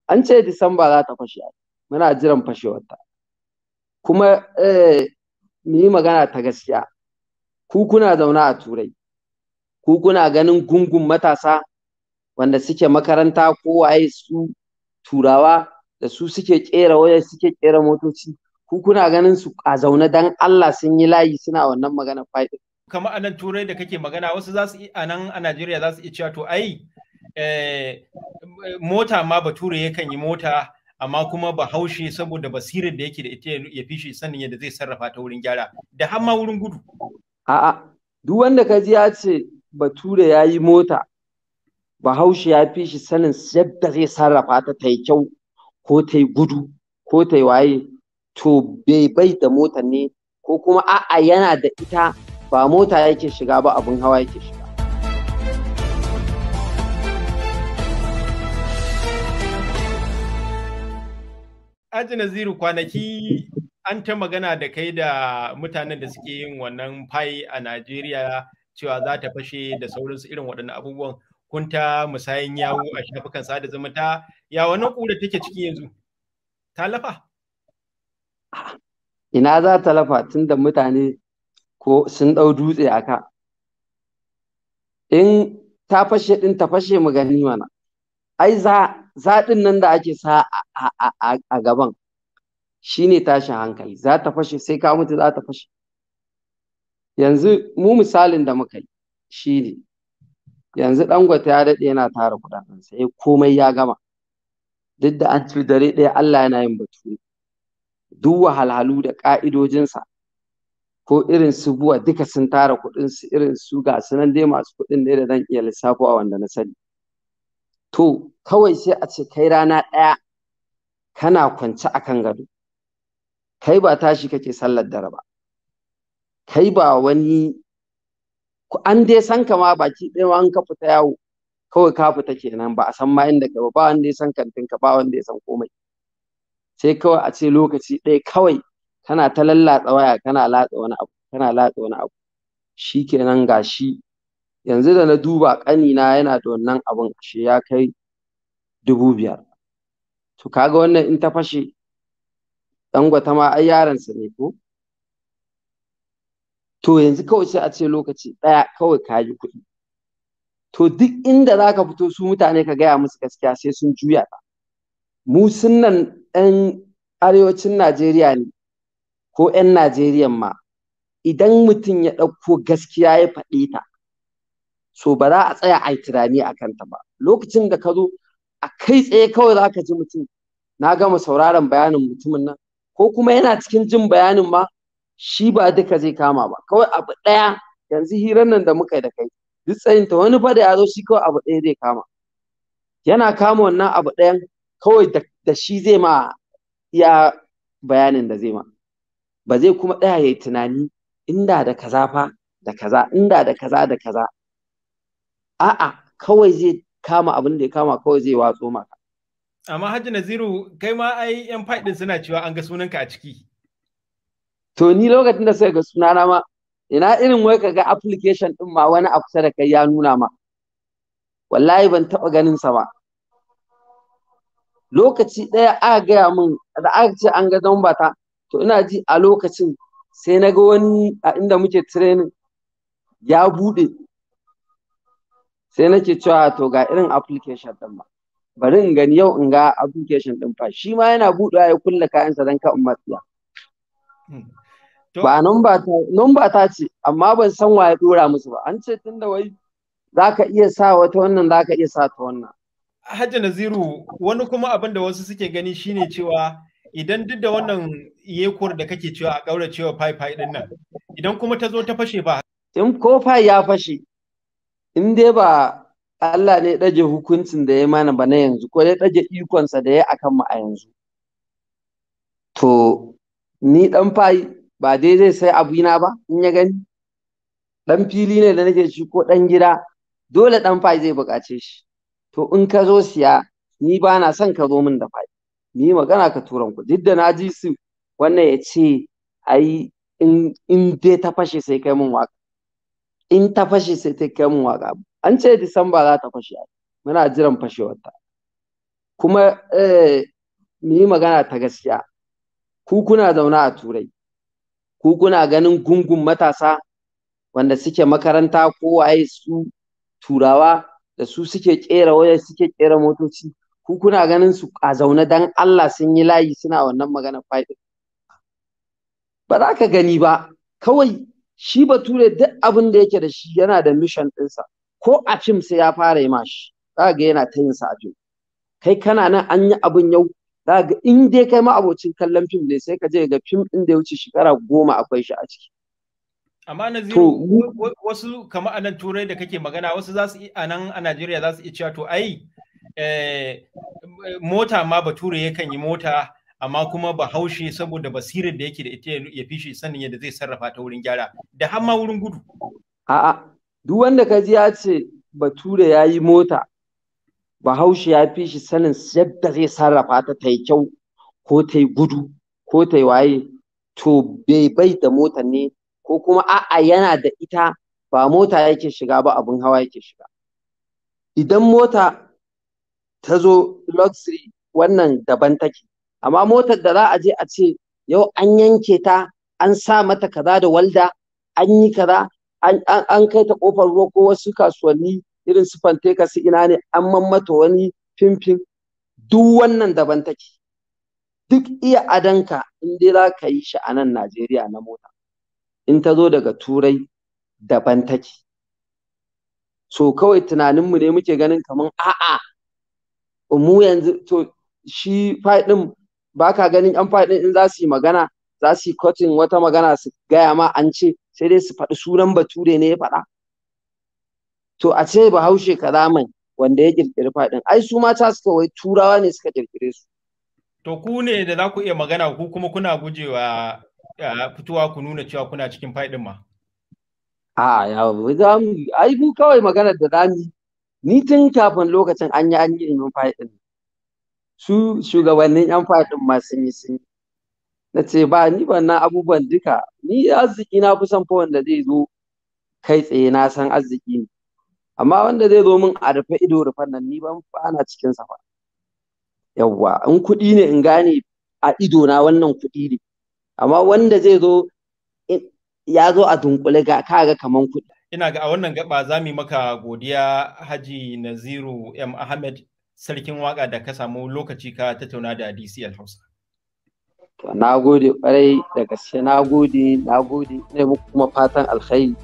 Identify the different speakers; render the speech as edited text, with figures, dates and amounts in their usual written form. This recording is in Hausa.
Speaker 1: an ce Disamba za ta fashe, muna jiran fashewarta. Kuma mu yi magana ta gaskiya, ku kuna zaune a Turai, ku kuna ganin gungun matasa wanda suke makaranta ko waye su Turawa da su suke kera waya suke kera motoci, ku kuna ganin su a zaune dan Allah sun yi layi suna wannan magana faɗi.
Speaker 2: Kamar a nan Turai da kake magana, wasu za su a nan a Najeriya za su iya cewa to ai mota ma Bature yakan yi mota, amma kuma Bahaushe saboda basirar da yake da ita ya fi shi sanin yadda zai sarrafa ta wurin gyara da har ma wurin gudu.
Speaker 1: A'a, duk wanda ka ji ya ce Bature ya yi mota, Bahaushe ya fi shi sanin yadda zai sarrafa ta ta yi kyau ko ta yi gudu ko ta yi waye, to bai da mota ne, ko kuma a'a yana da ita ba mota yake shiga ba, abin hawa yake shiga.
Speaker 2: Haji Naziru, kwanaki an ta magana da kai da mutanen da suke yin wannan fai a Najeriya cewa za ta fashe da sauransu irin waɗannan abubuwan, kun ta musayin yawo a shafukan sada zumunta, ya wannan ƙura take ciki yanzu? Ta lafa?
Speaker 1: Ina za ta lafa tun da mutane ko sun ɗau dutse a ka? In ta fashe ɗin ta fashe mu gani mana. Ai zaɗin nan da ake sa a gaban shi ne tashin hankali. Za ta fashe sai ka mutu za ta fashe. Yanzu mu misalin da muka yi shi ne, yanzu Dangote ya daɗe yana tara kuɗaɗen sai komai ya gama. Duk da an ci dare ɗaya Allah yana yin Bature. Duk wahalhalu da ƙa'idojinsa ko irin su buwa duka sun tara kuɗinsu, irin su ga su nan dai masu kuɗin ne da zan iya lissafo a wanda na sani. To kawai sai a ce kai rana ɗaya kana kwance a kan gado, kai ba tashi kake sallar dare ba, kai ba wani, an dai san ka ma baki ɗaya ma an ka fita yawo kawai ka fita kenan, ba a san ma inda ka ba wanda ya san kantinka, ba wanda ya san komai. Sai kawai a ce lokaci ɗaya kawai kana ta lallatsa waya kana latsa wani abu, kana latsa wani abu, shi kenan gashi yanzu da na duba ƙanina yana da wannan abun ashe ya kai 5,000. To kaga wannan in ta fashe Dangote ma ai yaransa ne ko? To yanzu kawai sai a ce lokaci ɗaya kawai ka yi kuɗi. To duk inda za ka fito su mutane ka gaya musu gaskiya sai sun juya ta. Mu sunnan 'yan arewacin Najeriya ne ko 'yan Najeriyan ma, idan mutum ya ɗauko gaskiya ya faɗe ta, so ba za a tsaya a yi tunani a kanta ba. Lokacin da ka zo a kai tsaye kawai za ka ji mutum, na gama sauraron bayanin mutumin nan, ko kuma yana cikin jin bayanin ma shi ba duka zai kama ba, kawai abu ɗaya. Yanzu hirar nan da muka yi da kai duk tsayinta, wani fa da ya zo shi kawai abu ɗaya zai kama, yana kama wannan abu ɗayan kawai da shi zai ma iya bayanin da zai ma, ba zai kuma ɗaya ya yi tunani inda da kaza fa da kaza, inda da kaza da kaza. A'a, kawai zai kama abin da ya kama, kawai zai watso maka.
Speaker 2: Amma Hajji Naziru, kai ma ai 'yan faɗin suna cewa an ga sunanka a ciki.
Speaker 1: To ni lokacin da suka ga sunana ma, ina irin wai ka ga application ɗin ma wani a kusa da kai ya nuna ma, wallahi ban taɓa ganin sa ba. Lokaci ɗaya aka gaya min da aka ce an ga zamba ta, to ina ji a lokacin sai na ga wani a inda muke training ya buɗe, sai nake cewa to ga irin application ɗin ba, bari in gani yau in ga application ɗin fa, shi ma yana buɗewa ya kulle kayansa don ka umartiya. Ba numba ta ce, amma ban san wa ya ɗora musu ba. An ce tun da wai za ka iya sa wata wannan, za ka iya sa ta wannan.
Speaker 2: Hajji Naziru, wani kuma abin da wasu suke gani shine cewa idan duk da wannan yekuwar da kake cewa a ƙaura cewa fai-fai ɗin nan, idan kuma ta zo ta fashe ba.
Speaker 1: In ko fai ya fashe, in dai ba Allah ne ɗaje hukuncin da ya mana ba na yanzu, ko ya ɗaje ikonsa da ya akan mu a yanzu, to ni ɗan fai ba dai zai sai abina ba in ya gani, ɗan fili ne da nake shi ko ɗan gida, dole ɗan fai zai buƙace shi. To in ka zo siya, ni ba na son ka zo min da fai, ni magana ka turan ku. Duk da na ji su wannan ya ce ai in dai ta fashe sai kai min waka, in ta fashe sai ta kai min waka. An ce Disamba za ta fashe, muna jiran fashewarta. kuma mu yi magana ta gaskiya, ku kuna zaune a Turai, ku kuna ganin gungun matasa wanda suke makaranta ko waye su turawa da su suke kera waya suke kera motoci, ku kuna ganin su a zaune dan Allah sun yi layi suna wannan magana faɗi. Ba za ka gani ba, kawai shi bature duk abin da yake da shi yana da mission ɗinsa, ko a fim sai ya fara yi mashi, za ga yana ta yin sa a fim. Kai kana nan an yi abin yau, za ga in dai kai ma abocin kallon fim ne sai ka je ga fim ɗin da ya wuce shekara 10 akwai shi a ciki.
Speaker 2: Amma Naziru, wasu kamar a nan Turai da kake magana, wasu za su a nan a Najeriya za su iya cewa to ai mota ma bature yakan yi mota, amma kuma Bahaushe saboda basirar da yake da ita ya fi shi sanin yadda zai sarrafa ta wurin gyara da har ma wurin gudu.
Speaker 1: A'a, duk wanda ka ji ya ce bature ya yi mota, Bahaushe ya fi shi sanin yadda zai sarrafa ta ta yi kyau ko ta yi gudu ko ta yi waye, to bai da motar ne, ko kuma a'a yana da ita ba mota yake shiga ba, abin hawa yake shiga. Idan mota ta zo luxury wannan daban take, amma motar da za a je a ce yau an yanke ta an sa mata kaza da walda, an yi kaza, an kai ta kofar ruwa ko wasu kasuwanni irin su Fanteka su ina ne, an mammata wani fimfim, duk wannan daban take. Duk iya adanka in dai za ka yi shi a nan Najeriya na mota, in ta zo daga Turai daban take. So kawai tunaninmu ne muke ganin kamar a'a mu yanzu to shi faɗin ba ka ganin yan faɗin in za su yi magana za su yi cutting wata magana su gaya ma an ce sai dai su faɗi sunan bature ne ya faɗa. To a ce Bahaushe kaza mai wanda ya ƙirƙiri faɗin, ai su ma ta suka wai turawa ne suka ƙirƙire su.
Speaker 2: To ku ne da za ku iya magana, ku kuma kuna gujewa fitowa ku nuna cewa kuna cikin faɗin ma.
Speaker 1: Ai mu kawai maganar da zamu ni tun kafin lokacin an yi ilimin faɗin, su shugabannin yan faɗin ma sun yi. Na ce ba ni wannan abubuwan duka, ni arziki na fi son fa wanda zai zo kai tsaye na san arziki ne, amma wanda zai zo min a rufe ido rufan nan ni ban ana cikin sa ba. Yawwa, in kuɗi ne in gane a ido na wannan kuɗi ne, amma wanda zai zo ya zo a dunkule ga kaga kaman kuɗi.
Speaker 2: Ina ga a wannan gaba za mu yi maka godiya Haji Naziru M. Ahmed, sarkin waka da ka samu lokaci ka tattauna da DCL Hausa.
Speaker 1: To na gode kwarai da gaske, na gode, ne muku kuma fatan alkhairi.